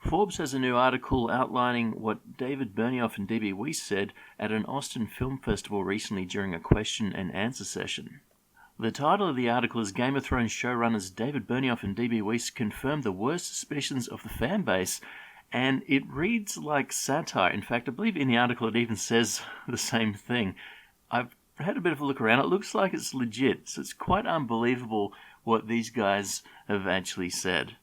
Forbes has a new article outlining what David Benioff and D.B. Weiss said at an Austin Film Festival recently during a question and answer session. The title of the article is Game of Thrones showrunners David Benioff and D.B. Weiss confirm the worst suspicions of the fan base, and it reads like satire. In fact, I believe in the article it even says the same thing. I've had a bit of a look around. It looks like it's legit, so it's quite unbelievable what these guys have actually said.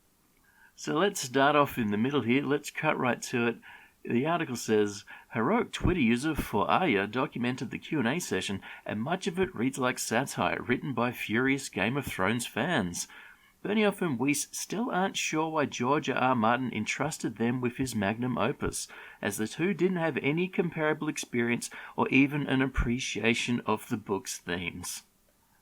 So let's start off in the middle here. Let's cut right to it. The article says, heroic Twitter user for Arya documented the Q&A session, and much of it reads like satire written by furious Game of Thrones fans. Benioff and Weiss still aren't sure why George R. Martin entrusted them with his magnum opus, as the two didn't have any comparable experience or even an appreciation of the book's themes.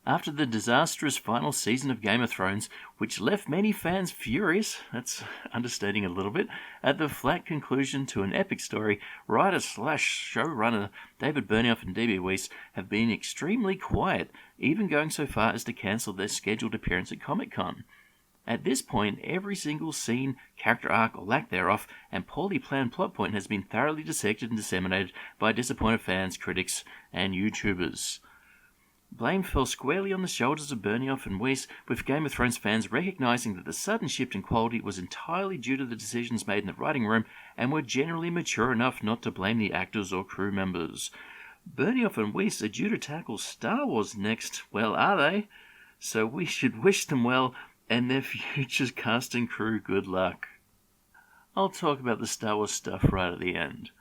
After the disastrous final season of Game of Thrones, which left many fans furious, that's understating a little bit, at the flat conclusion to an epic story, writer/showrunner David Benioff and D.B. Weiss have been extremely quiet, even going so far as to cancel their scheduled appearance at Comic-Con. At this point, every single scene, character arc, or lack thereof, and poorly planned plot point has been thoroughly dissected and disseminated by disappointed fans, critics, and YouTubers. Blame fell squarely on the shoulders of Benioff and Weiss, with Game of Thrones fans recognising that the sudden shift in quality was entirely due to the decisions made in the writing room and were generally mature enough not to blame the actors or crew members. Benioff and Weiss are due to tackle Star Wars next, well, are they? So we should wish them well and their future cast and crew good luck. I'll talk about the Star Wars stuff right at the end.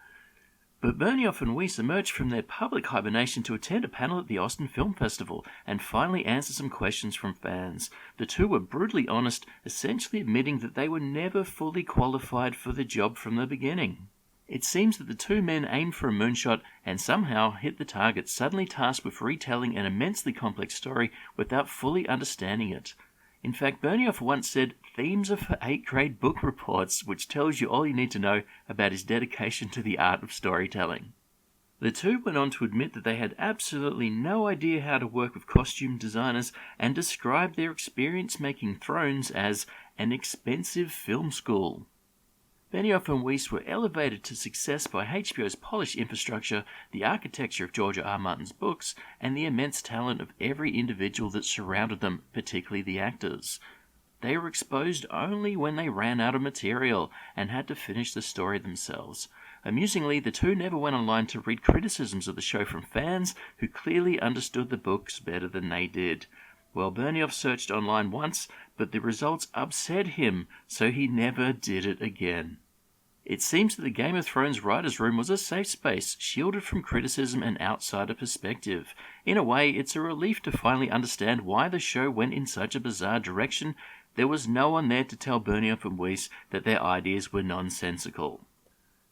But Benioff and Weiss emerged from their public hibernation to attend a panel at the Austin Film Festival and finally answer some questions from fans. The two were brutally honest, essentially admitting that they were never fully qualified for the job from the beginning. It seems that the two men aimed for a moonshot and somehow hit the target, suddenly tasked with retelling an immensely complex story without fully understanding it. In fact, Benioff once said, themes are for 8th grade book reports, which tells you all you need to know about his dedication to the art of storytelling. The two went on to admit that they had absolutely no idea how to work with costume designers and described their experience making Thrones as an expensive film school. Benioff and Weiss were elevated to success by HBO's polished infrastructure, the architecture of George R. Martin's books, and the immense talent of every individual that surrounded them, particularly the actors. They were exposed only when they ran out of material and had to finish the story themselves. Amusingly, the two never went online to read criticisms of the show from fans who clearly understood the books better than they did. Well, Benioff searched online once, but the results upset him, so he never did it again. It seems that the Game of Thrones writers' room was a safe space, shielded from criticism and outsider perspective. In a way, it's a relief to finally understand why the show went in such a bizarre direction. There was no one there to tell Benioff and Weiss that their ideas were nonsensical.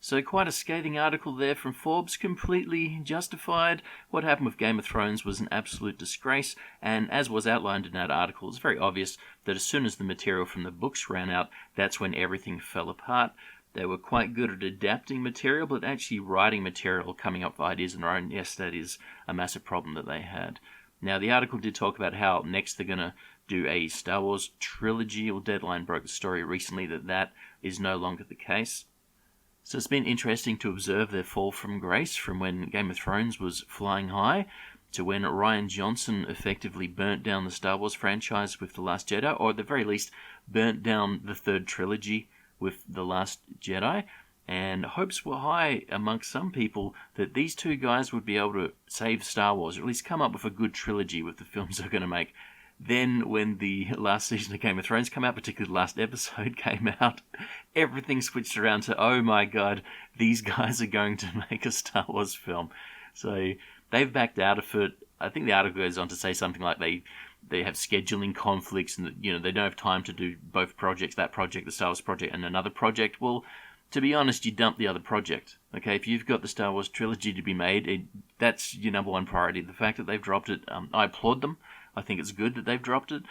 So quite a scathing article there from Forbes, completely justified. What happened with Game of Thrones was an absolute disgrace, and as was outlined in that article, it's very obvious that as soon as the material from the books ran out, that's when everything fell apart. They were quite good at adapting material, but actually writing material, coming up with ideas on their own, yes, that is a massive problem that they had. Now, the article did talk about how next they're going to do a Star Wars trilogy, or Deadline broke the story recently that is no longer the case. So it's been interesting to observe their fall from grace from when Game of Thrones was flying high to when Rian Johnson effectively burnt down the Star Wars franchise with The Last Jedi, or at the very least burnt down the third trilogy with The Last Jedi, and hopes were high amongst some people that these two guys would be able to save Star Wars, or at least come up with a good trilogy with the films they're going to make. Then when the last season of Game of Thrones came out, particularly the last episode came out, everything switched around to, oh my god, these guys are going to make a Star Wars film. So they've backed out of it. I think the article goes on to say something like they have scheduling conflicts and they don't have time to do both projects, that project, the Star Wars project, and another project. Well, to be honest, you dump the other project. Okay, if you've got the Star Wars trilogy to be made, that's your number one priority. The fact that they've dropped it, I applaud them. I think it's good that they've dropped it.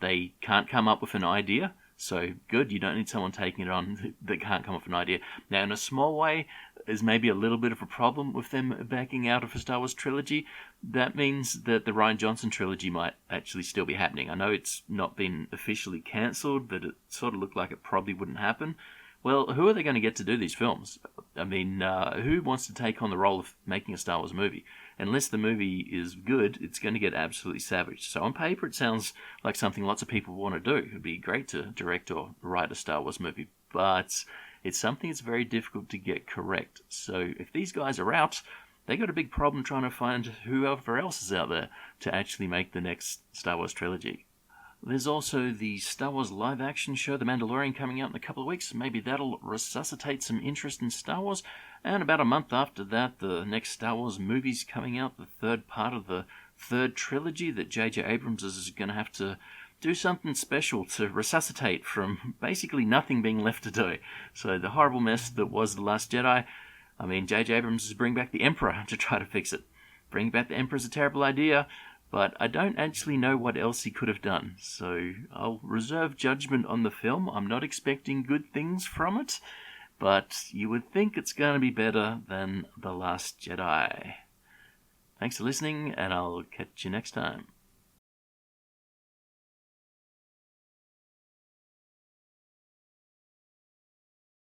They can't come up with an idea, so good. You don't need someone taking it on that can't come up with an idea. Now, in a small way, there's maybe a little bit of a problem with them backing out of a Star Wars trilogy. That means that the Rian Johnson trilogy might actually still be happening. I know it's not been officially cancelled, but it sort of looked like it probably wouldn't happen. Well, who are they going to get to do these films? I mean, who wants to take on the role of making a Star Wars movie? Unless the movie is good, it's going to get absolutely savaged. So on paper, it sounds like something lots of people want to do. It'd be great to direct or write a Star Wars movie, but it's something that's very difficult to get correct. So if these guys are out, they got a big problem trying to find whoever else is out there to actually make the next Star Wars trilogy. There's also the Star Wars live-action show, The Mandalorian, coming out in a couple of weeks. Maybe that'll resuscitate some interest in Star Wars. And about a month after that, the next Star Wars movie's coming out, the third part of the third trilogy that J.J. Abrams is going to have to do something special to resuscitate from basically nothing being left to do. So the horrible mess that was The Last Jedi, I mean, J.J. Abrams is bringing back the Emperor to try to fix it. Bringing back the Emperor is a terrible idea, but I don't actually know what else he could have done, so I'll reserve judgment on the film. I'm not expecting good things from it, but you would think it's going to be better than The Last Jedi. Thanks for listening, and I'll catch you next time.